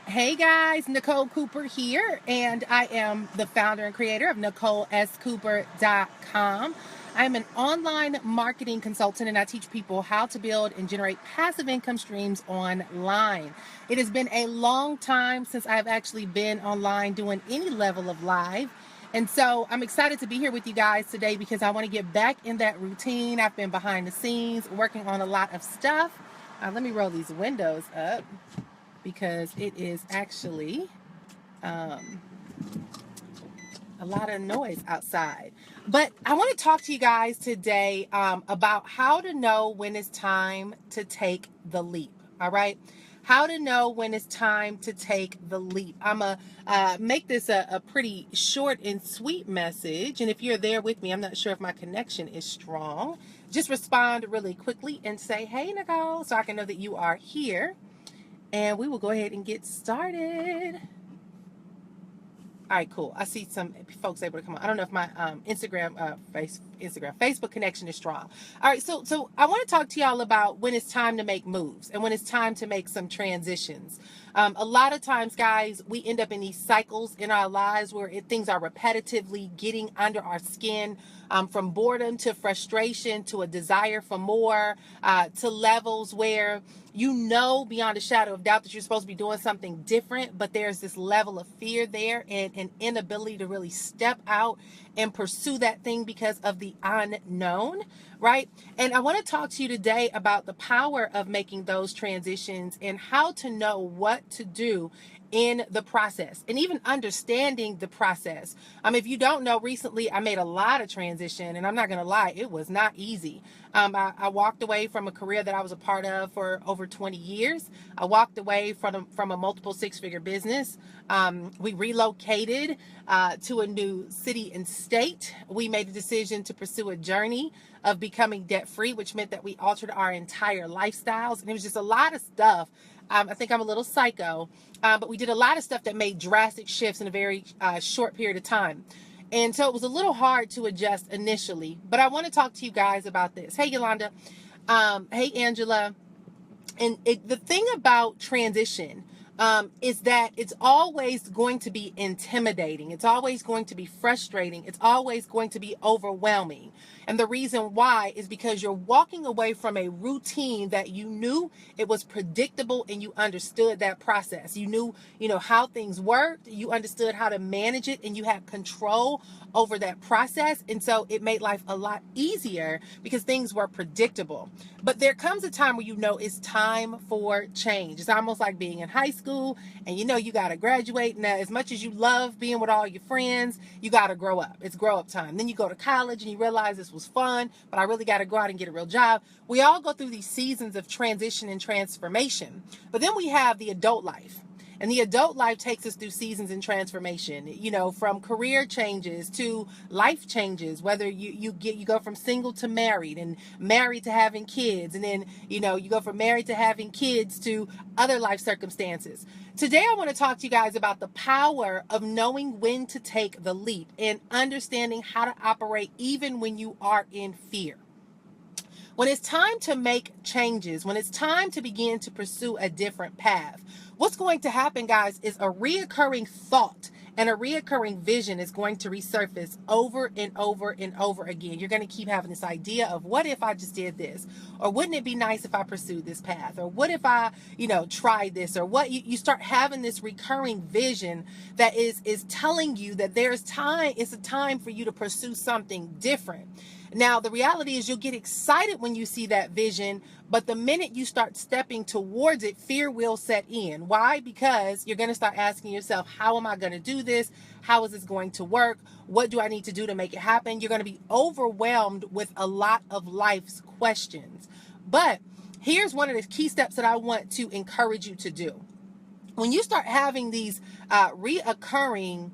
Hey guys, Nicole Cooper here, and I am the founder and creator of NicoleSCooper.com. I'm an online marketing consultant and I teach people how to build and generate passive income streams online. It has been a long time since I've actually been online doing any level of live. And so I'm excited to be here with you guys today because I want to get back in that routine. I've been behind the scenes working on a lot of stuff. Let me roll these windows up because it is actually um, a lot of noise outside. But I want to talk to you guys today about how to know when it's time to take the leap. All right. How to know when it's time to take the leap. I'm going to make this a pretty short and sweet message. And if you're there with me, I'm not sure if my connection is strong. Just respond really quickly and say, hey, Nicole, so I can know that you are here. And we will go ahead and get started. All right, cool. I see some folks able to come on. I don't know if my Facebook connection is strong. All right, so I want to talk to y'all about when it's time to make moves and when it's time to make some transitions. A lot of times, guys, we end up in these cycles in our lives where things are repetitively getting under our skin, from boredom to frustration to a desire for more, to levels where you know beyond a shadow of doubt that you're supposed to be doing something different, but there's this level of fear there and an inability to really step out and pursue that thing because of the unknown, right? And I want to talk to you today about the power of making those transitions and how to know what to do in the process and even understanding the process. If you don't know, recently I made a lot of transition, and I'm not going to lie, it was not easy. I walked away from a career that I was a part of for over 20 years. I walked away from a multiple six-figure business. We relocated to a new city and state. We made the decision to pursue a journey of becoming debt-free, which meant that we altered our entire lifestyles. And it was just a lot of stuff. I think I'm a little psycho, but we did a lot of stuff that made drastic shifts in a very short period of time. And so it was a little hard to adjust initially, but I want to talk to you guys about this. Hey, Yolanda. Hey, Angela. And the thing about transition is that it's always going to be intimidating. It's always going to be frustrating. It's always going to be overwhelming. And the reason why is because you're walking away from a routine that you knew it was predictable and you understood that process. You knew, how things worked. You understood how to manage it and you had control over that process. And so it made life a lot easier because things were predictable. But there comes a time where it's time for change. It's almost like being in high school and you got to graduate. Now, as much as you love being with all your friends, you got to grow up. It's grow up time. Then you go to college and you realize this was fun, but I really got to go out and get a real job. We all go through these seasons of transition and transformation. But then we have the adult life. And the adult life takes us through seasons in transformation, from career changes to life changes, whether you go from single to married and married to having kids. And then, you go from married to having kids to other life circumstances. Today, I want to talk to you guys about the power of knowing when to take the leap and understanding how to operate even when you are in fear. When it's time to make changes, when it's time to begin to pursue a different path, what's going to happen, guys, is a reoccurring thought and a reoccurring vision is going to resurface over and over and over again. You're going to keep having this idea of what if I just did this? Or wouldn't it be nice if I pursued this path? Or what if I, tried this? Or what you start having this recurring vision that is telling you that there's time, it's a time for you to pursue something different. Now, the reality is you'll get excited when you see that vision, but the minute you start stepping towards it, fear will set in. Why? Because you're going to start asking yourself, how am I going to do this? How is this going to work? What do I need to do to make it happen? You're going to be overwhelmed with a lot of life's questions. But here's one of the key steps that I want to encourage you to do. When you start having these reoccurring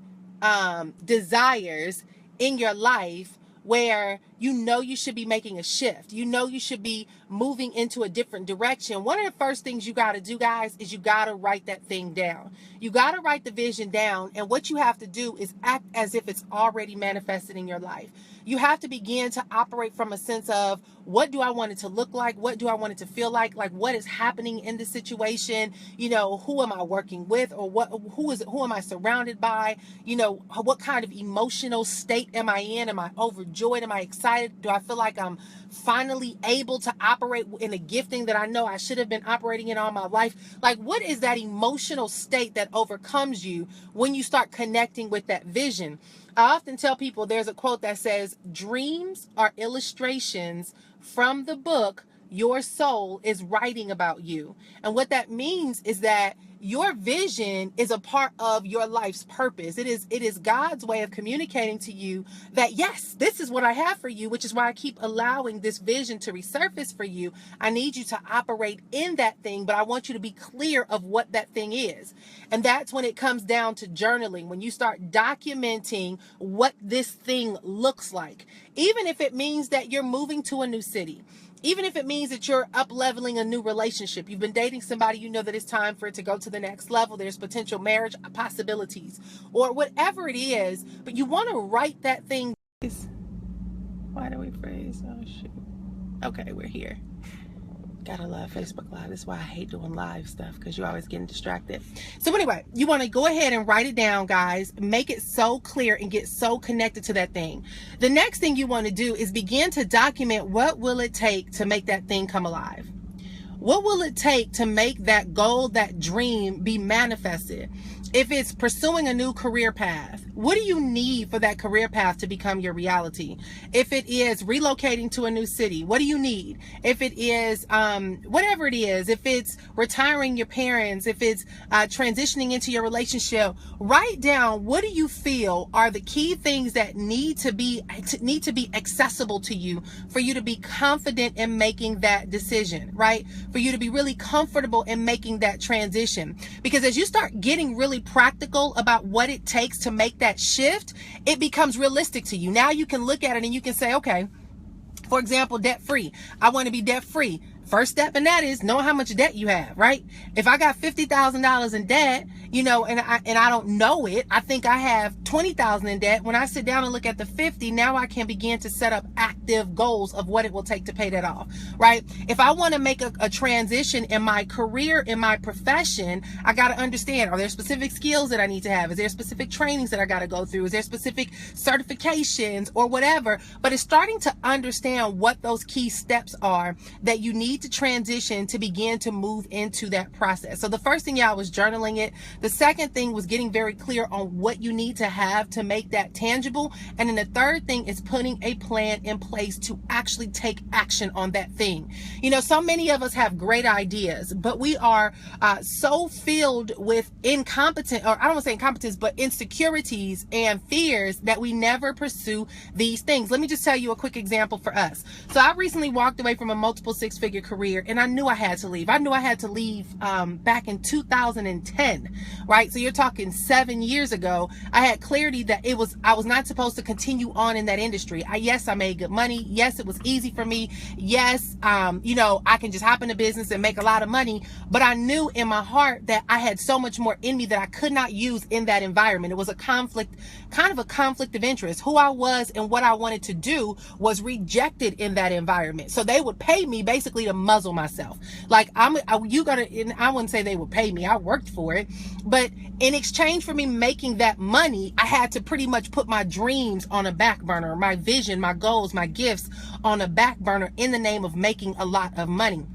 desires in your life, where you know you should be making a shift. You know you should be moving into a different direction. One of the first things you got to do, guys, is you got to write that thing down. You got to write the vision down, and what you have to do is act as if it's already manifested in your life. You have to begin to operate from a sense of, what do I want it to look like? What do I want it to feel like? Like, what is happening in this situation? You know, who am I working with, or who am I surrounded by? You know, what kind of emotional state am I in? Am I overjoyed? Am I excited? Do I feel like I'm finally able to operate in a gifting that I know I should have been operating in all my life? Like, what is that emotional state that overcomes you when you start connecting with that vision? I often tell people, there's a quote that says, dreams are illustrations from the book your soul is writing about you. And what that means is that your vision is a part of your life's purpose. It is God's way of communicating to you that, yes, this is what I have for you, which is why I keep allowing this vision to resurface for you. I need you to operate in that thing, but I want you to be clear of what that thing is. And that's when it comes down to journaling, when you start documenting what this thing looks like, even if it means that you're moving to a new city. Even if it means that you're up-leveling a new relationship, you've been dating somebody, you know that it's time for it to go to the next level, there's potential marriage possibilities, or whatever it is, but you want to write that thing. Why do we freeze? Oh, shoot. Okay, we're here. Gotta love Facebook Live. That's why I hate doing live stuff, because you're always getting distracted. So anyway, you want to go ahead and write it down, guys. Make it so clear and get so connected to that thing. The next thing you want to do is begin to document, what will it take to make that thing come alive? What will it take to make that goal, that dream, be manifested? If it's pursuing a new career path, what do you need for that career path to become your reality? If it is relocating to a new city, what do you need? If it is whatever it is, if it's retiring your parents, if it's transitioning into your relationship, write down, what do you feel are the key things that need to be accessible to you for you to be confident in making that decision, right? For you to be really comfortable in making that transition. Because as you start getting really practical about what it takes to make that shift, it becomes realistic to you. Now you can look at it and you can say, okay, for example, debt free. I want to be debt free. First step in that is know how much debt you have, right? If I got $50,000 in debt, you know, and I don't know it, I think I have $20,000 in debt. When I sit down and look at the 50, now I can begin to set up active goals of what it will take to pay that off, right? If I want to make a transition in my career, in my profession, I got to understand, are there specific skills that I need to have? Is there specific trainings that I got to go through? Is there specific certifications or whatever? But it's starting to understand what those key steps are that you need to transition to begin to move into that process. So the first thing, y'all, was journaling it. The second thing was getting very clear on what you need to have to make that tangible. And then the third thing is putting a plan in place to actually take action on that thing. You know, so many of us have great ideas, but we are so filled with incompetence, or I don't want to say incompetence, but insecurities and fears that we never pursue these things. Let me just tell you a quick example for us. So I recently walked away from a multiple six-figure career, and I knew I had to leave. I knew I had to leave back in 2010, right? So you're talking 7 years ago. I had clarity that I was not supposed to continue on in that industry. Yes, I made good money. Yes, it was easy for me. Yes, you know, I can just hop into business and make a lot of money. But I knew in my heart that I had so much more in me that I could not use in that environment. It was a conflict, kind of a conflict of interest. Who I was and what I wanted to do was rejected in that environment. So they would pay me basically to muzzle myself. Like, I wouldn't say they would pay me. I worked for it. But in exchange for me making that money, I had to pretty much put my dreams on a back burner, my vision, my goals, my gifts on a back burner in the name of making a lot of money.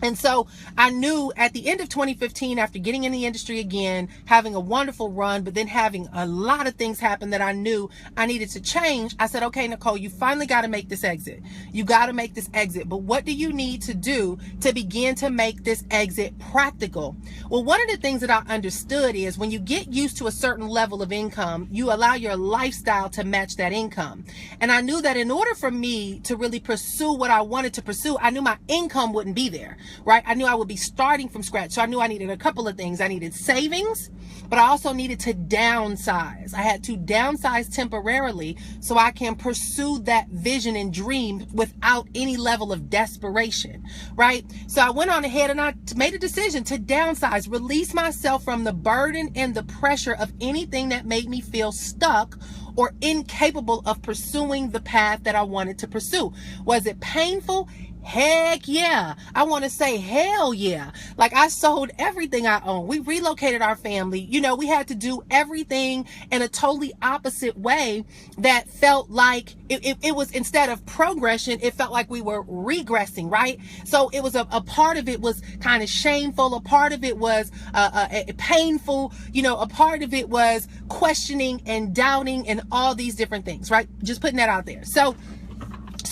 And so I knew at the end of 2015, after getting in the industry again, having a wonderful run, but then having a lot of things happen that I knew I needed to change, I said, okay, Nicole, you finally got to make this exit. You got to make this exit. But what do you need to do to begin to make this exit practical? Well, one of the things that I understood is when you get used to a certain level of income, you allow your lifestyle to match that income. And I knew that in order for me to really pursue what I wanted to pursue, I knew my income wouldn't be there. right? I knew I would be starting from scratch. So I knew I needed a couple of things. I needed savings, but I also needed to downsize. I had to downsize temporarily so I can pursue that vision and dream without any level of desperation, right? So I went on ahead and I made a decision to downsize, release myself from the burden and the pressure of anything that made me feel stuck or incapable of pursuing the path that I wanted to pursue. Was it painful? Heck yeah. I want to say hell yeah. Like, I sold everything I owned. We relocated our family. You know, we had to do everything in a totally opposite way that felt like it was, instead of progression, it felt like we were regressing, right? So it was a part of it was kind of shameful. A part of it was painful. You know, a part of it was questioning and doubting and all these different things, right? Just putting that out there. So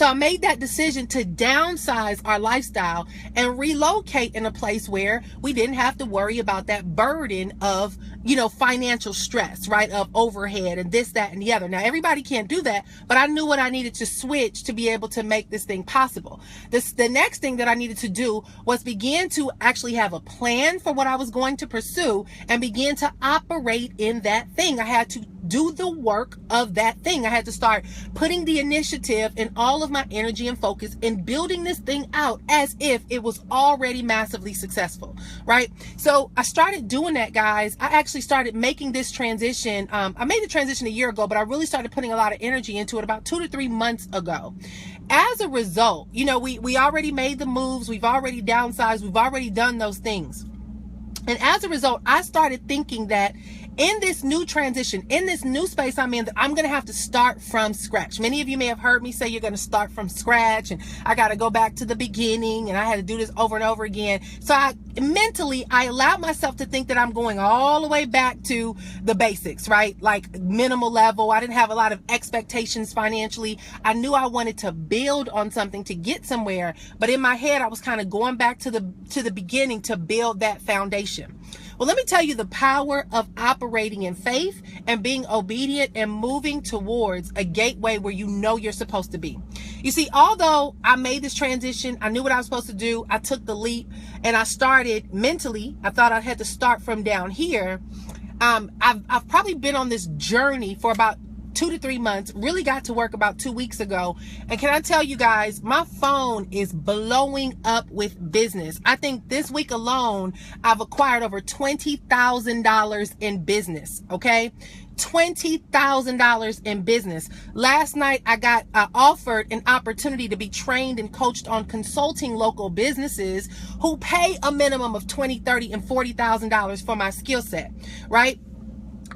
I made that decision to downsize our lifestyle and relocate in a place where we didn't have to worry about that burden of, you know, financial stress, right? Of overhead and this, that, and the other. Now, everybody can't do that, but I knew what I needed to switch to be able to make this thing possible. The next thing that I needed to do was begin to actually have a plan for what I was going to pursue and begin to operate in that thing. I had to do the work of that thing. I had to start putting the initiative and all of my energy and focus in building this thing out as if it was already massively successful, right? So I started doing that, guys. I actually started making this transition. I made the transition a year ago, but I really started putting a lot of energy into it about 2 to 3 months ago. As a result, you know, we already made the moves. We've already downsized. We've already done those things. And as a result, I started thinking that in this new transition, in this new space I'm in, that I'm going to have to start from scratch. Many of you may have heard me say you're going to start from scratch and I got to go back to the beginning and I had to do this over and over again. So I allowed myself to think that I'm going all the way back to the basics, right? Like minimal level. I didn't have a lot of expectations financially. I knew I wanted to build on something to get somewhere, but in my head, I was kind of going back to the beginning to build that foundation. Well, let me tell you the power of operating in faith and being obedient and moving towards a gateway where you know you're supposed to be. You see, although I made this transition, I knew what I was supposed to do. I took the leap and I started mentally. I thought I had to start from down here. I've probably been on this journey for about 2 to 3 months, really got to work about 2 weeks ago. And can I tell you guys, my phone is blowing up with business. I think this week alone, I've acquired over $20,000 in business. Okay. $20,000 in business. Last night, I got offered an opportunity to be trained and coached on consulting local businesses who pay a minimum of $20,000, $30,000, and $40,000 for my skill set. Right.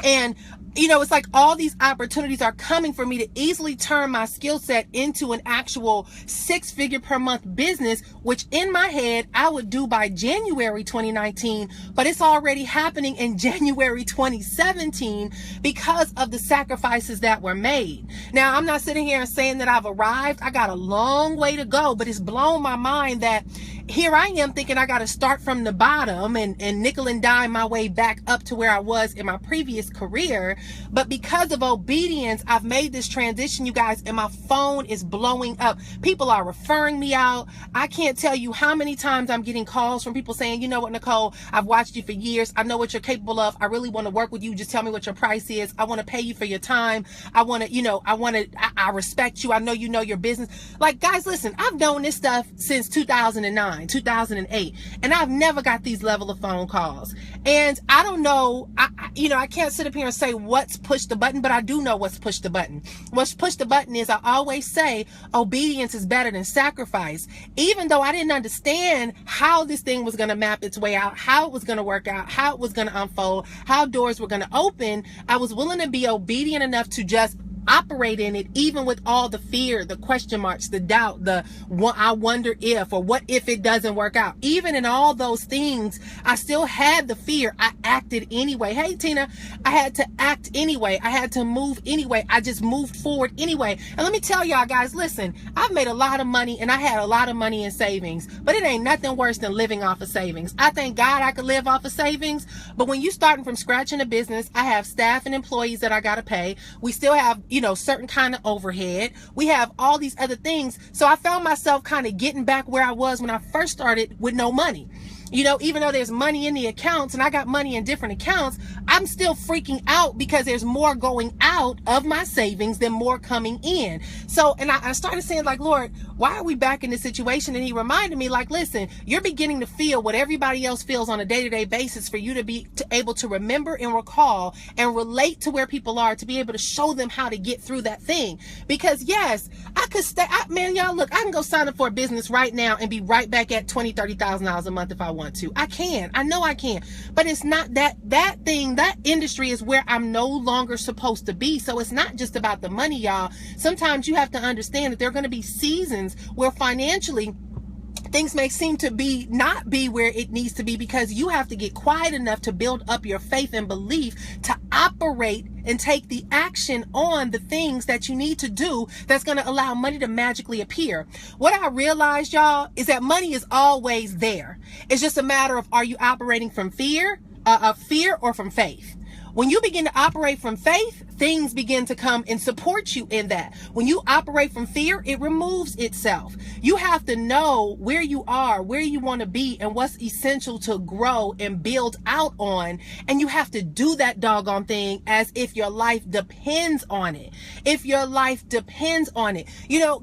And you know, it's like all these opportunities are coming for me to easily turn my skill set into an actual 6-figure per month business, which in my head I would do by January 2019, but it's already happening in January 2017 because of the sacrifices that were made. Now, I'm not sitting here and saying that I've arrived. I got a long way to go, but it's blown my mind that here I am thinking I got to start from the bottom and nickel and dime my way back up to where I was in my previous career. But because of obedience, I've made this transition, you guys, and my phone is blowing up. People are referring me out. I can't tell you how many times I'm getting calls from people saying, you know what, Nicole, I've watched you for years. I know what you're capable of. I really want to work with you. Just tell me what your price is. I want to pay you for your time. I want to, I respect you. I know you know your business. Like, guys, listen, I've known this stuff since 2009, 2008, and I've never got these level of phone calls. And I don't know, I can't sit up here and say what's pushed the button, but I do know what's pushed the button. What's pushed the button is, I always say, obedience is better than sacrifice. Even though I didn't understand how this thing was going to map its way out, how it was going to work out, how it was going to unfold, how doors were going to open, I was willing to be obedient enough to just operate in it, even with all the fear, the question marks, the doubt, I wonder if, or what if it doesn't work out. Even in all those things, I still had the fear. I acted anyway. Hey, Tina, I had to act anyway. I had to move anyway. I just moved forward anyway. And let me tell y'all, guys, listen, I've made a lot of money and I had a lot of money in savings, but it ain't nothing worse than living off of savings. I thank God I could live off of savings, but when you starting from scratch in a business, I have staff and employees that I got to pay. We still have, certain kind of overhead. We have all these other things. So I found myself kind of getting back where I was when I first started with no money. Even though there's money in the accounts and I got money in different accounts, I'm still freaking out because there's more going out of my savings than more coming in. So, and I started saying, like, Lord, why are we back in this situation? And he reminded me, like, listen, you're beginning to feel what everybody else feels on a day-to-day basis for you to be able to remember and recall and relate to where people are, to be able to show them how to get through that thing. Because yes, I could stay, man, y'all, look, I can go sign up for a business right now and be right back at $20,000, $30,000 a month if I want to. I know I can, but it's not that industry is where I'm no longer supposed to be. So it's not just about the money, y'all. Sometimes you have to understand that there are going to be seasons where financially things may seem to not be where it needs to be, because you have to get quiet enough to build up your faith and belief to operate and take the action on the things that you need to do that's going to allow money to magically appear. What I realized, y'all, is that money is always there. It's just a matter of, are you operating from fear or from faith? When you begin to operate from faith, things begin to come and support you in that. When you operate from fear, it removes itself. You have to know where you are, where you want to be, and what's essential to grow and build out on. And you have to do that doggone thing as if your life depends on it. If your life depends on it.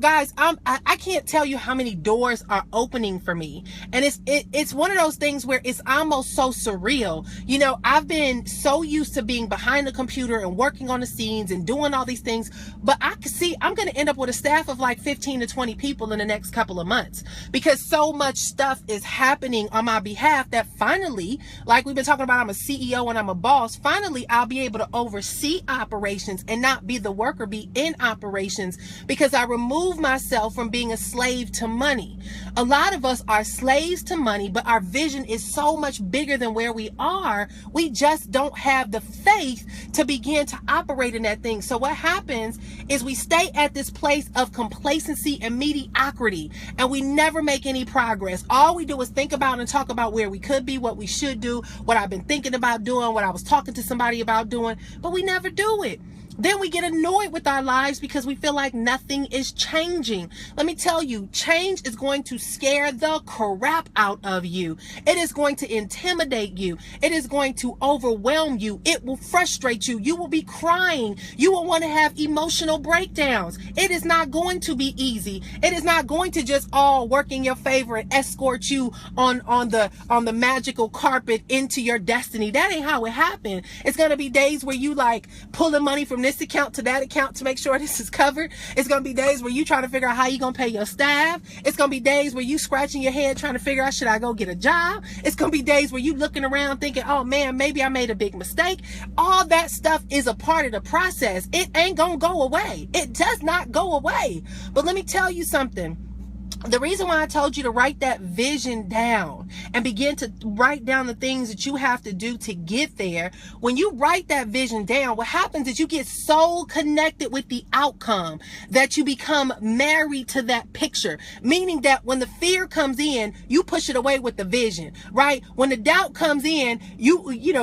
Guys, I can't tell you how many doors are opening for me. And it's one of those things where it's almost so surreal. I've been so used to being behind the computer and working on the scenes and doing all these things, but I can see I'm going to end up with a staff of like 15 to 20 people in the next couple of months, because so much stuff is happening on my behalf that finally, like we've been talking about, I'm a CEO and I'm a boss. Finally, I'll be able to oversee operations and not be the worker, be in operations, because I remove myself from being a slave to money. A lot of us are slaves to money, but our vision is so much bigger than where we are. We just don't have the faith to begin to operate in that thing. So what happens is we stay at this place of complacency and mediocrity, and we never make any progress. All we do is think about and talk about where we could be, what we should do, what I've been thinking about doing, what I was talking to somebody about doing, but we never do it. Then we get annoyed with our lives because we feel like nothing is changing. Let me tell you, change is going to scare the crap out of you. It is going to intimidate you. It is going to overwhelm you. It will frustrate you. You will be crying. You will want to have emotional breakdowns. It is not going to be easy. It is not going to just all work in your favor and escort you on the magical carpet into your destiny. That ain't how it happened. It's going to be days where you like pulling money from this account to that account to make sure this is covered. It's going to be days where you trying to figure out how you going to pay your staff. It's going to be days where you scratching your head trying to figure out, should I go get a job? It's going to be days where you looking around thinking, oh man, maybe I made a big mistake. All that stuff is a part of the process. It ain't going to go away. It does not go away. But let me tell you something. The reason why I told you to write that vision down and begin to write down the things that you have to do to get there. When you write that vision down, what happens is you get so connected with the outcome that you become married to that picture. Meaning that when the fear comes in, you push it away with the vision, right? When the doubt comes in,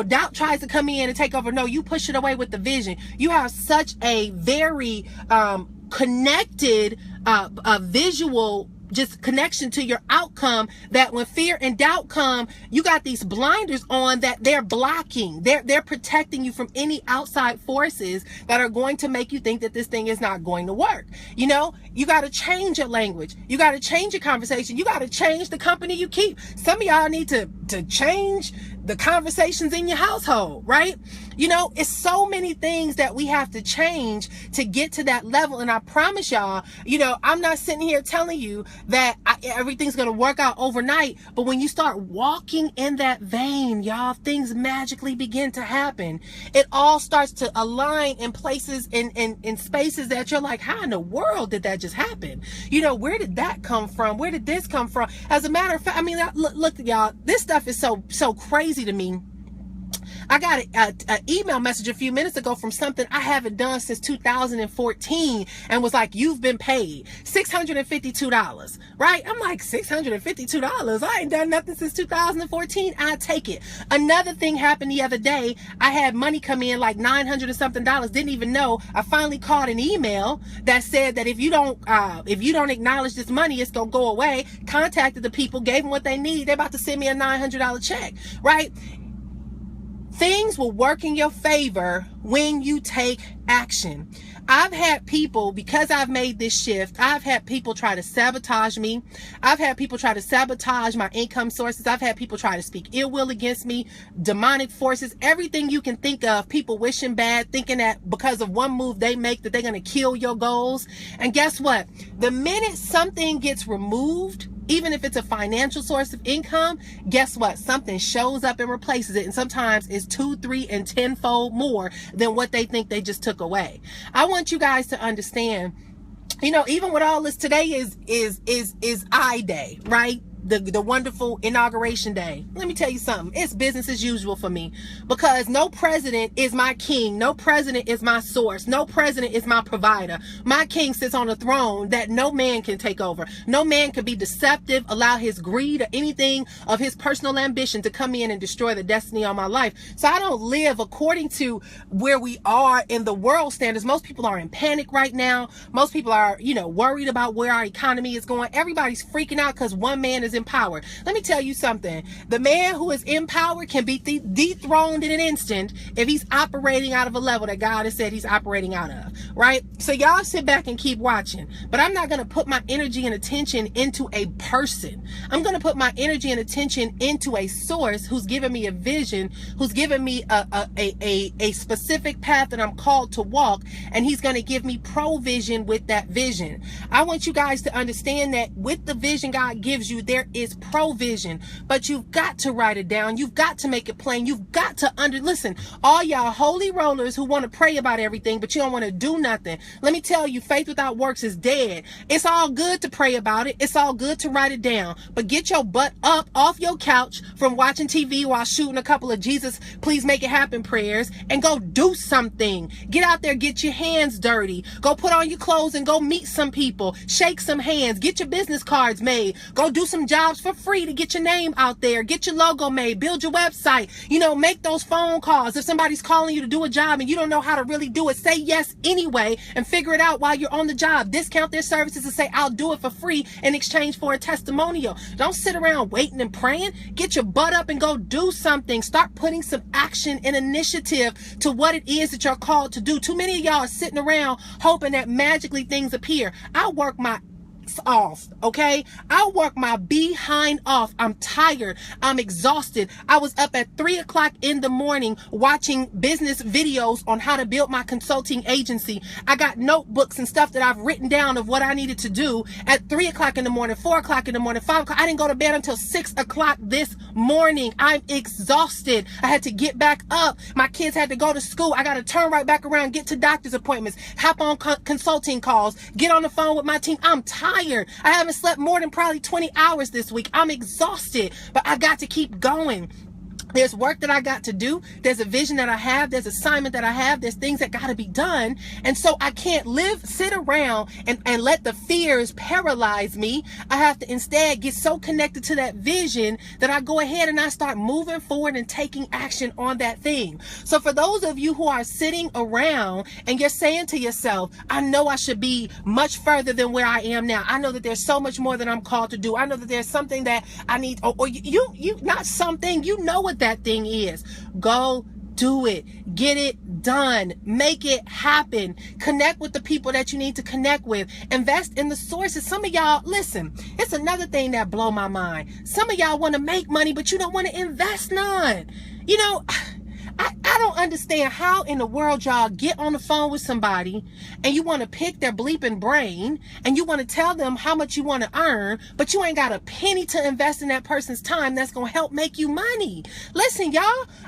doubt tries to come in and take over. No, you push it away with the vision. You have such a very connected visual just connection to your outcome that when fear and doubt come, you got these blinders on that they're blocking. They're protecting you from any outside forces that are going to make you think that this thing is not going to work. You got to change your language. You got to change your conversation. You got to change the company you keep. Some of y'all need to change the conversations in your household, right? It's so many things that we have to change to get to that level. And I promise y'all, I'm not sitting here telling you that everything's going to work out overnight. But when you start walking in that vein, y'all, things magically begin to happen. It all starts to align in places, in spaces that you're like, how in the world did that just happen? Where did that come from? Where did this come from? As a matter of fact, look, y'all, this stuff is so crazy to me. I got an email message a few minutes ago from something I haven't done since 2014 and was like, you've been paid $652, right? I'm like, $652? I ain't done nothing since 2014. I take it. Another thing happened the other day. I had money come in like $900 and something, didn't even know. I finally caught an email that said that if you don't acknowledge this money, it's gonna go away. Contacted the people, gave them what they need. They're about to send me a $900 check, right? Things will work in your favor when you take action. I've had people, because I've made this shift, I've had people try to sabotage me. I've had people try to sabotage my income sources. I've had people try to speak ill will against me, demonic forces, everything you can think of, people wishing bad, thinking that because of one move they make that they're going to kill your goals. And guess what? The minute something gets removed, even if it's a financial source of income, guess what? Something shows up and replaces it. And sometimes it's 2, 3, and 10-fold more than what they think they just took away. I want you guys to understand, even with all this, today is I Day, right? The wonderful inauguration day. Let me tell you something. It's business as usual for me, because no president is my king. No president is my source. No president is my provider. My king sits on a throne that no man can take over. No man can be deceptive, allow his greed or anything of his personal ambition to come in and destroy the destiny of my life. So I don't live according to where we are in the world standards. Most people are in panic right now. Most people are, worried about where our economy is going. Everybody's freaking out because one man is in power. Let me tell you something. The man who is in power can be dethroned in an instant if he's operating out of a level that God has said he's operating out of, right? So y'all sit back and keep watching. But I'm not going to put my energy and attention into a person. I'm going to put my energy and attention into a source who's given me a vision, who's given me a specific path that I'm called to walk, and he's going to give me provision with that vision. I want you guys to understand that with the vision God gives you, there is provision, but you've got to write it down. You've got to make it plain. You've got to listen, all y'all holy rollers who want to pray about everything, but you don't want to do nothing. Let me tell you, faith without works is dead. It's all good to pray about it. It's all good to write it down, but get your butt up off your couch from watching TV while shooting a couple of Jesus, please make it happen prayers, and go do something. Get out there, get your hands dirty. Go put on your clothes and go meet some people. Shake some hands. Get your business cards made. Go do some jobs for free to get your name out there. Get your logo made. Build your website. Make those phone calls. If somebody's calling you to do a job and you don't know how to really do it, say yes anyway and figure it out while you're on the job. Discount their services and say, I'll do it for free in exchange for a testimonial. Don't sit around waiting and praying. Get your butt up and go do something. Start putting some action and initiative to what it is that you're called to do. Too many of y'all are sitting around hoping that magically things appear. I work my off, okay? I work my behind off. I'm tired. I'm exhausted. I was up at 3 o'clock in the morning watching business videos on how to build my consulting agency. I got notebooks and stuff that I've written down of what I needed to do at 3 o'clock in the morning, 4 o'clock in the morning, 5 o'clock. I didn't go to bed until 6 o'clock this morning. I'm exhausted. I had to get back up. My kids had to go to school. I got to turn right back around, get to doctor's appointments, hop on consulting calls, get on the phone with my team. I'm tired. I haven't slept more than probably 20 hours this week. I'm exhausted, but I got to keep going. There's work that I got to do. There's a vision that I have. There's assignment that I have. There's things that got to be done. And so I can't sit around and let the fears paralyze me. I have to instead get so connected to that vision that I go ahead and I start moving forward and taking action on that thing. So for those of you who are sitting around and you're saying to yourself, I know I should be much further than where I am now. I know that there's so much more that I'm called to do. I know that there's something that I need, or you not something, what that thing is. Go do it. Get it done. Make it happen. Connect with the people that you need to connect with. Invest in the sources. Some of y'all, listen, it's another thing that blow my mind. Some of y'all want to make money, but you don't want to invest none. I don't understand how in the world y'all get on the phone with somebody and you want to pick their bleeping brain and you want to tell them how much you want to earn, but you ain't got a penny to invest in that person's time that's going to help make you money. Listen, y'all,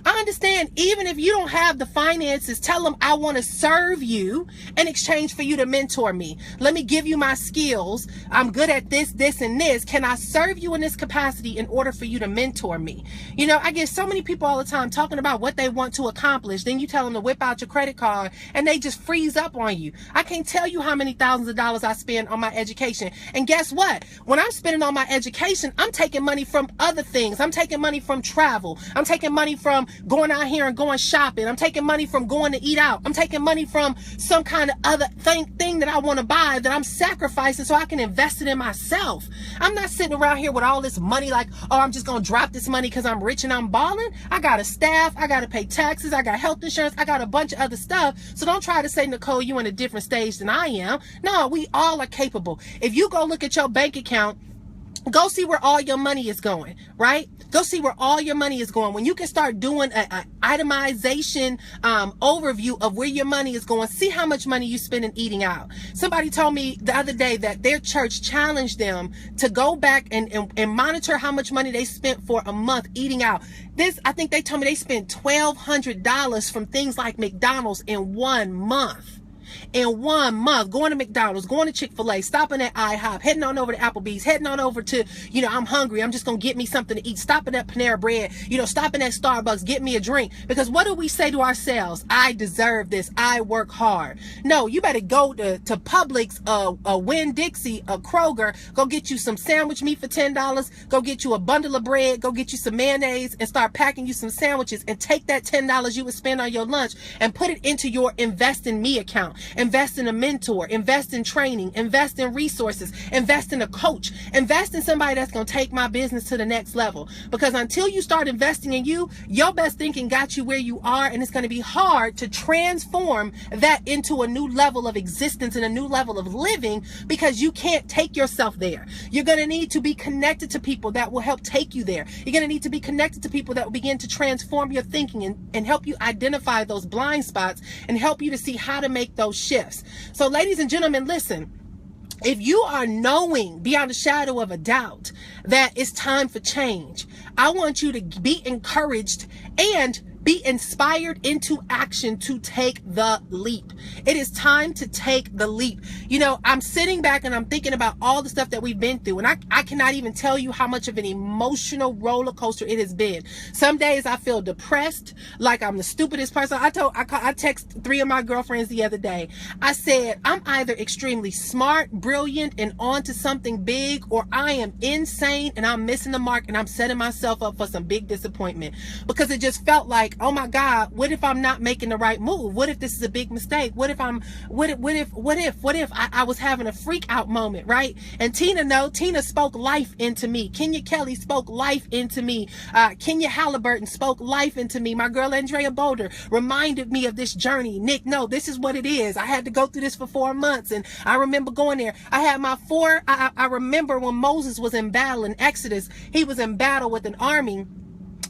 I understand even if you don't have the finances, tell them I want to serve you in exchange for you to mentor me. Let me give you my skills. I'm good at this, this, and this. Can I serve you in this capacity in order for you to mentor me? You know, I get so many people all the time talking about what they want to accomplish. Then you tell them to whip out your credit card and they just freeze up on you. I can't tell you how many thousands of dollars I spend on my education. And guess what? When I'm spending on my education, I'm taking money from other things. I'm taking money from travel. I'm taking money from going out here and going shopping. I'm taking money from going to eat out. I'm taking money from some kind of other thing that I want to buy that I'm sacrificing so I can invest it in myself. I'm not sitting around here with all this money like, oh, I'm just going to drop this money because I'm rich and I'm balling. I got a staff. I got to pay taxes. I got health insurance. I got a bunch of other stuff. So don't try to say, Nicole, you in a different stage than I am. No, we all are capable. If you go look at your bank account, go see where all your money is going, right? Go see where all your money is going. When you can start doing an itemization overview of where your money is going, see how much money you spend in eating out. Somebody told me the other day that their church challenged them to go back and monitor how much money they spent for a month eating out. I think they told me they spent $1,200 from things like McDonald's in 1 month. In 1 month, going to McDonald's, going to Chick-fil-A, stopping at IHOP, heading on over to Applebee's, heading on over to, I'm hungry, I'm just going to get me something to eat, stopping at Panera Bread, stopping at Starbucks, get me a drink. Because what do we say to ourselves? I deserve this. I work hard. No, you better go to Publix, a Winn-Dixie, a Kroger, go get you some sandwich meat for $10, go get you a bundle of bread, go get you some mayonnaise, and start packing you some sandwiches, and take that $10 you would spend on your lunch and put it into your Invest in Me account. Invest in a mentor, invest in training, invest in resources, invest in a coach, invest in somebody that's going to take my business to the next level. Because until you start investing in you, your best thinking got you where you are, and it's going to be hard to transform that into a new level of existence and a new level of living, because you can't take yourself there. You're going to need to be connected to people that will help take you there. You're going to need to be connected to people that will begin to transform your thinking and help you identify those blind spots and help you to see how to make those shifts. So ladies and gentlemen, listen, if you are knowing beyond a shadow of a doubt that it's time for change, I want you to be encouraged and be inspired into action to take the leap. It is time to take the leap. I'm sitting back and I'm thinking about all the stuff that we've been through, and I cannot even tell you how much of an emotional roller coaster it has been. Some days I feel depressed, like I'm the stupidest person. I texted 3 of my girlfriends the other day. I said, I'm either extremely smart, brilliant, and on to something big, or I am insane and I'm missing the mark and I'm setting myself up for some big disappointment, because it just felt like, oh my God, what if I'm not making the right move? What if this is a big mistake? What if I was having a freak out moment, right? And Tina spoke life into me. Kenya Kelly spoke life into me. Kenya Halliburton spoke life into me. My girl Andrea Boulder reminded me of this journey. Nick, no, this is what it is. I had to go through this for 4 months, and I remember going there. I had my I remember when Moses was in battle in Exodus. He was in battle with an army,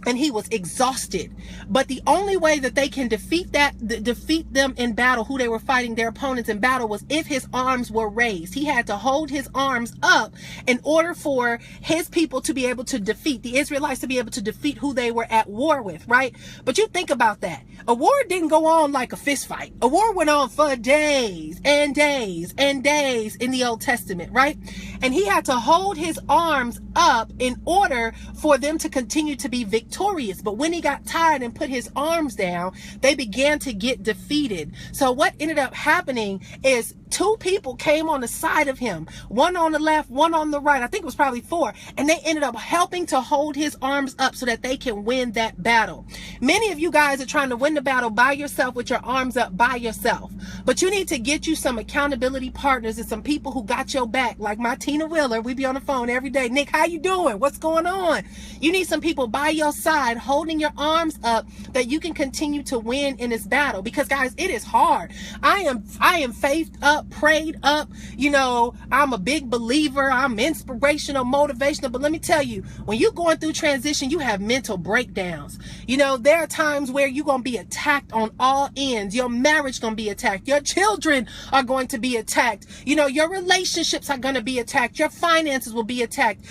and he was exhausted. But the only way that they can defeat them in battle, who they were fighting, their opponents in battle, was if his arms were raised. He had to hold his arms up in order for his people to be able to defeat the Israelites, to be able to defeat who they were at war with, right? But you think about that. A war didn't go on like a fist fight. A war went on for days and days and days in the Old Testament, right? And he had to hold his arms up in order for them to continue to be victorious. But when he got tired and put his arms down, they began to get defeated. So what ended up happening is 2 people came on the side of him, one on the left, one on the right. I think it was probably 4. And they ended up helping to hold his arms up so that they can win that battle. Many of you guys are trying to win the battle by yourself with your arms up by yourself. But you need to get you some accountability partners and some people who got your back, like my Tina Wheeler. We be on the phone every day. Nick, how you doing? What's going on? You need some people by your side holding your arms up that you can continue to win in this battle. Because guys, it is hard. I am faithed up, prayed up. You know, I'm a big believer. I'm inspirational, motivational. But let me tell you, when you're going through transition, you have mental breakdowns. You know, there are times where you're going to be attacked on all ends. Your marriage going to be attacked. Your children are going to be attacked. You know, your relationships are going to be attacked. Your finances will be attacked.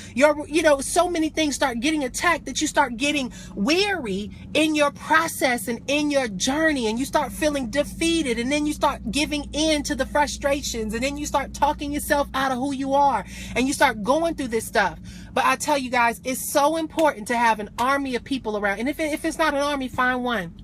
So many things start getting attacked that you start getting weary in your process and in your journey, and you start feeling defeated, and then you start giving in to the frustrations, and then you start talking yourself out of who you are, and you start going through this stuff. But I tell you guys, it's so important to have an army of people around. And if it's not an army, find one.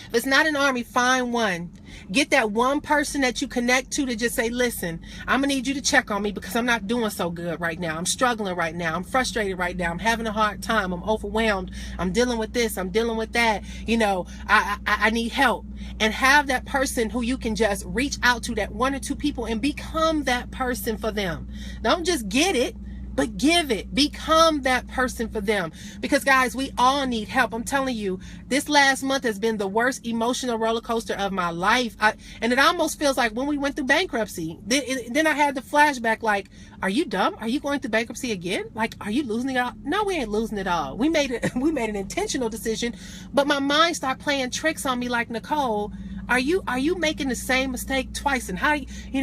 If it's not an army, find one. Get that one person that you connect to just say, listen, I'm going to need you to check on me because I'm not doing so good right now. I'm struggling right now. I'm frustrated right now. I'm having a hard time. I'm overwhelmed. I'm dealing with this. I'm dealing with that. You know, I need help. And have that person who you can just reach out to, that one or two people, and become that person for them. Don't just get it, but give it. Become that person for them. Because guys, we all need help. I'm telling you, this last month has been the worst emotional roller coaster of my life. And it almost feels like when we went through bankruptcy, then I had the flashback like, are you dumb? Are you going through bankruptcy again? Like, are you losing it all? No, we ain't losing it all. We made an intentional decision, but my mind started playing tricks on me like, Nicole, are you making the same mistake twice? And how,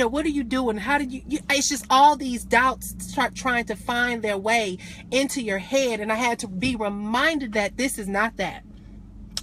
what are you doing? How did you it's just all these doubts start trying to find their way into your head. And I had to be reminded that this is not that.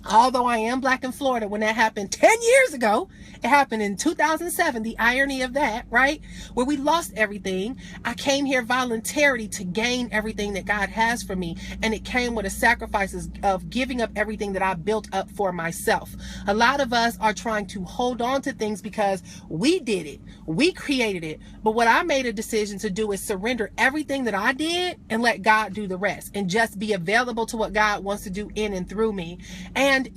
Although I am Black in Florida, when that happened 10 years ago, it happened in 2007, the irony of that, right? Where we lost everything. I came here voluntarily to gain everything that God has for me. And it came with a sacrifices of giving up everything that I built up for myself. A lot of us are trying to hold on to things because we did it. We created it. But what I made a decision to do is surrender everything that I did and let God do the rest, and just be available to what God wants to do in and through me. And,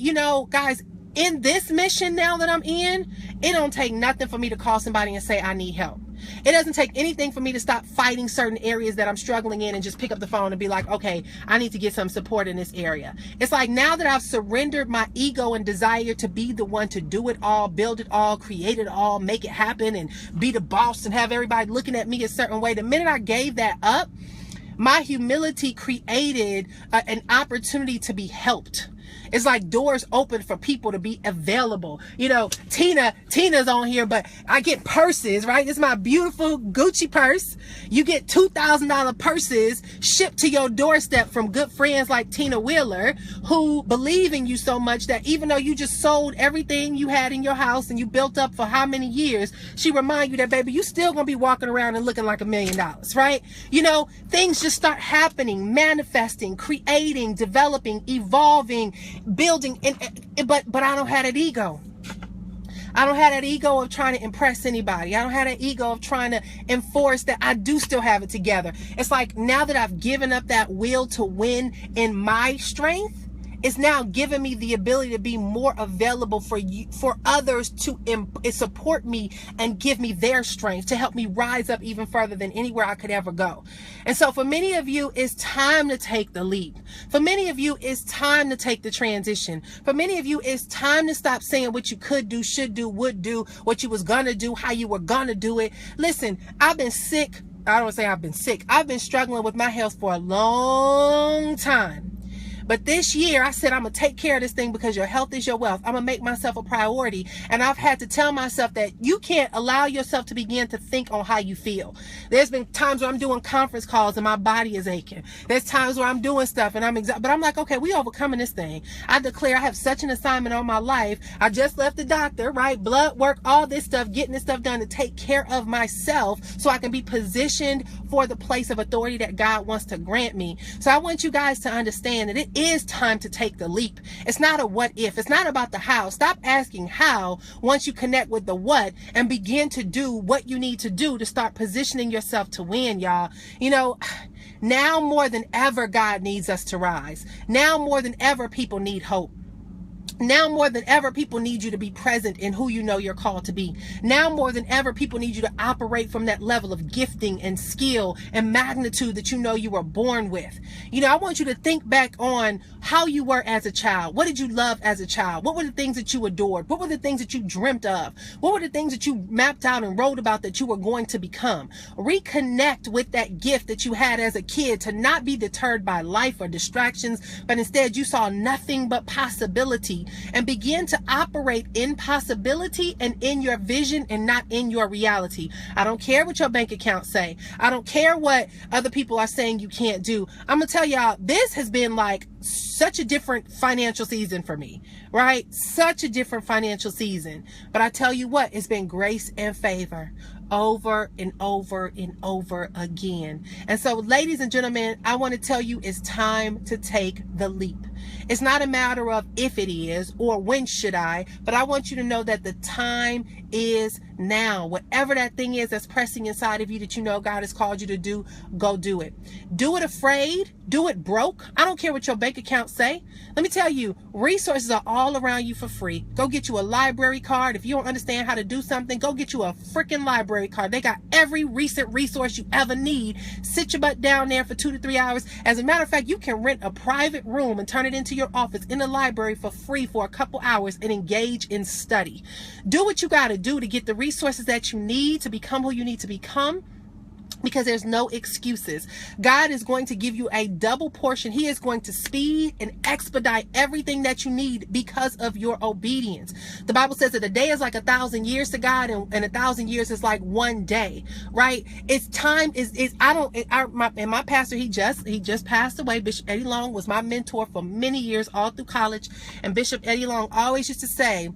guys, in this mission now that I'm in, it don't take nothing for me to call somebody and say, I need help. It doesn't take anything for me to stop fighting certain areas that I'm struggling in and just pick up the phone and be like, okay, I need to get some support in this area. It's like, now that I've surrendered my ego and desire to be the one to do it all, build it all, create it all, make it happen, and be the boss and have everybody looking at me a certain way. The minute I gave that up, my humility created an opportunity to be helped. It's like doors open for people to be available. Tina's on here, but I get purses, right? It's my beautiful Gucci purse. You get $2,000 purses shipped to your doorstep from good friends like Tina Wheeler, who believe in you so much that even though you just sold everything you had in your house and you built up for how many years, she remind you that, baby, you still gonna be walking around and looking like $1 million, right? Things just start happening, manifesting, creating, developing, evolving, building, but I don't have that ego. I don't have that ego of trying to impress anybody. I don't have that ego of trying to enforce that I do still have it together. It's like, now that I've given up that will to win in my strength, it's now giving me the ability to be more available for others to support me and give me their strength to help me rise up even further than anywhere I could ever go. And so for many of you, it's time to take the leap. For many of you, it's time to take the transition. For many of you, it's time to stop saying what you could do, should do, would do, what you was gonna do, how you were gonna do it. Listen, I've been sick. I don't say I've been sick. I've been struggling with my health for a long time. But this year, I said, I'm going to take care of this thing because your health is your wealth. I'm going to make myself a priority. And I've had to tell myself that you can't allow yourself to begin to think on how you feel. There's been times where I'm doing conference calls and my body is aching. There's times where I'm doing stuff and I'm exhausted. But I'm like, okay, we overcoming this thing. I declare I have such an assignment on my life. I just left the doctor, right? Blood work, all this stuff, getting this stuff done to take care of myself so I can be positioned for the place of authority that God wants to grant me. So I want you guys to understand that it is time to take the leap. It's not a what if. It's not about the how. Stop asking how once you connect with the what and begin to do what you need to do to start positioning yourself to win, y'all. Now more than ever, God needs us to rise. Now more than ever, people need hope. Now more than ever, people need you to be present in who you know you're called to be. Now more than ever, people need you to operate from that level of gifting and skill and magnitude that you know you were born with. You know, I want you to think back on how you were as a child. What did you love as a child? What were the things that you adored? What were the things that you dreamt of? What were the things that you mapped out and wrote about that you were going to become? Reconnect with that gift that you had as a kid, to not be deterred by life or distractions, but instead you saw nothing but possibility, and begin to operate in possibility and in your vision and not in your reality. I don't care what your bank accounts say. I don't care what other people are saying you can't do. I'm gonna tell y'all, this has been like such a different financial season for me, right? Such a different financial season. But I tell you what, it's been grace and favor over and over and over again. And so, ladies and gentlemen, I want to tell you, it's time to take the leap. It's not a matter of if it is or when should I, but I want you to know that the time is now. Whatever that thing is that's pressing inside of you that you know God has called you to do, go do it. Do it afraid. Do it broke. I don't care what your bank accounts say. Let me tell you, resources are all around you for free. Go get you a library card. If you don't understand how to do something, go get you a freaking library card. They got every recent resource you ever need. Sit your butt down there for 2 to 3 hours. As a matter of fact, you can rent a private room and turn it into your office in the library for free for a couple hours and engage in study. Do what you got to do to get the resources that you need to become who you need to become, because there's no excuses. God is going to give you a double portion. He is going to speed and expedite everything that you need because of your obedience. The Bible says that a day is like 1,000 years to God, and 1,000 years is like one day, right? It's time my pastor, he just passed away. Bishop Eddie Long was my mentor for many years, all through college. And Bishop Eddie Long always used to say,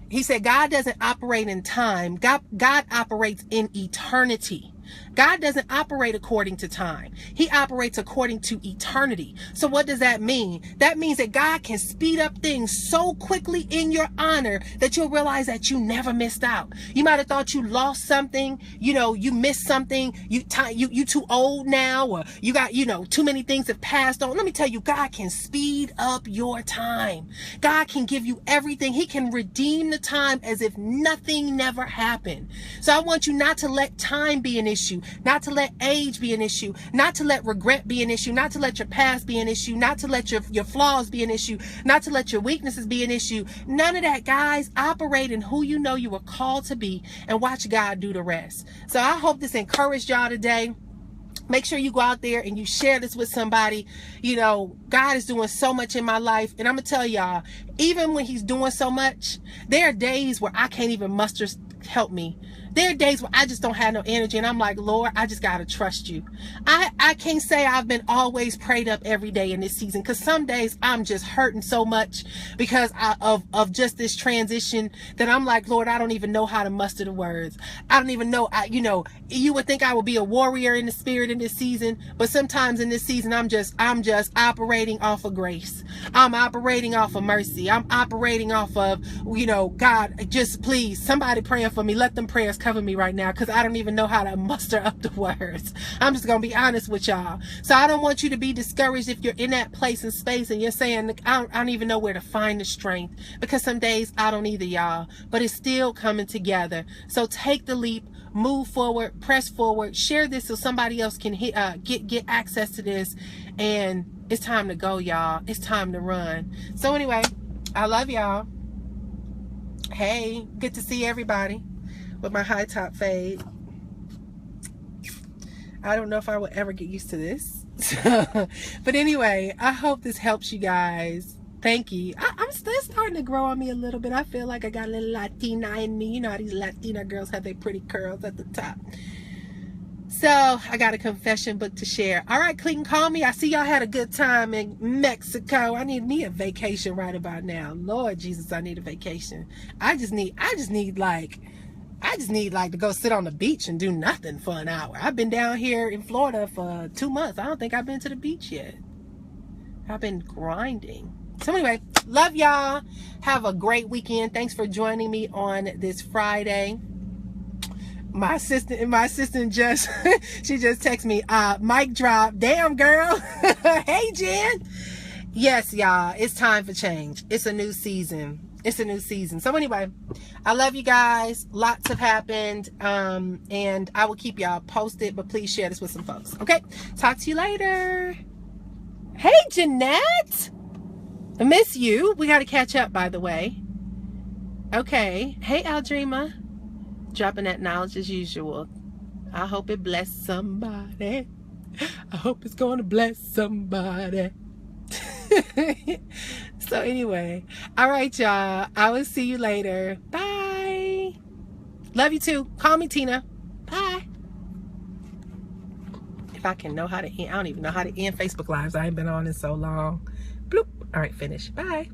he said, God doesn't operate in time. God operates in eternity. God doesn't operate according to time. He operates according to eternity. So what does that mean? That means that God can speed up things so quickly in your honor that you'll realize that you never missed out. You might have thought you lost something, you missed something, you too old now, or you got, too many things have passed on. Let me tell you, God can speed up your time. God can give you everything. He can redeem the time as if nothing never happened. So I want you not to let time be an issue, not to let age be an issue, not to let regret be an issue, not to let your past be an issue, not to let your flaws be an issue, not to let your weaknesses be an issue. None of that, guys. Operate in who you know you were called to be and watch God do the rest. So I hope this encouraged y'all today. Make sure you go out there and you share this with somebody. God is doing so much in my life. And I'm going to tell y'all, even when he's doing so much, there are days where I can't even muster help me. There are days where I just don't have no energy, and I'm like, Lord, I just got to trust you. I can't say I've been always prayed up every day in this season, because some days I'm just hurting so much because of just this transition that I'm like, Lord, I don't even know how to muster the words. I don't even know. You would think I would be a warrior in the spirit in this season, but sometimes in this season, I'm just operating off of grace. I'm operating off of mercy. I'm operating off of, God, just please, somebody praying for me. Let them prayers cover me right now, because I don't even know how to muster up the words. I'm just going to be honest with y'all. So I don't want you to be discouraged if you're in that place and space and you're saying, I don't even know where to find the strength, because some days I don't either, y'all, but it's still coming together. So take the leap, move forward, press forward, share this so somebody else can get access to this. And it's time to go, y'all. It's time to run. So anyway, I love y'all. Hey, good to see everybody with my high top fade. I don't know if I will ever get used to this. But anyway, I hope this helps you guys. Thank you. I'm still starting to grow on me a little bit. I feel like I got a little Latina in me. You know how these Latina girls have their pretty curls at the top. So I got a confession book to share. All right, Clinton, call me. I see y'all had a good time in Mexico. I need me a vacation right about now. Lord Jesus, I need a vacation. I just need like to go sit on the beach and do nothing for an hour. I've been down here in Florida for 2 months. I don't think I've been to the beach yet. I've been grinding. So anyway, love y'all. Have a great weekend. Thanks for joining me on this Friday. My assistant just, she just texted me, mic drop. Damn, girl. Hey, Jen. Yes, y'all, it's time for change. It's a new season. It's a new season. So anyway, I love you guys. Lots have happened. And I will keep y'all posted, but please share this with some folks. Okay. Talk to you later. Hey, Jeanette. I miss you. We got to catch up, by the way. Okay. Hey, Aldrima. Dropping that knowledge as usual. I hope it bless somebody. I hope it's going to bless somebody. So anyway, all right, y'all. I will see you later. Bye. Love you too. Call me Tina. Bye. If I can know how to end, I don't even know how to end Facebook Lives. I ain't been on in so long. Bloop. All right, finish. Bye.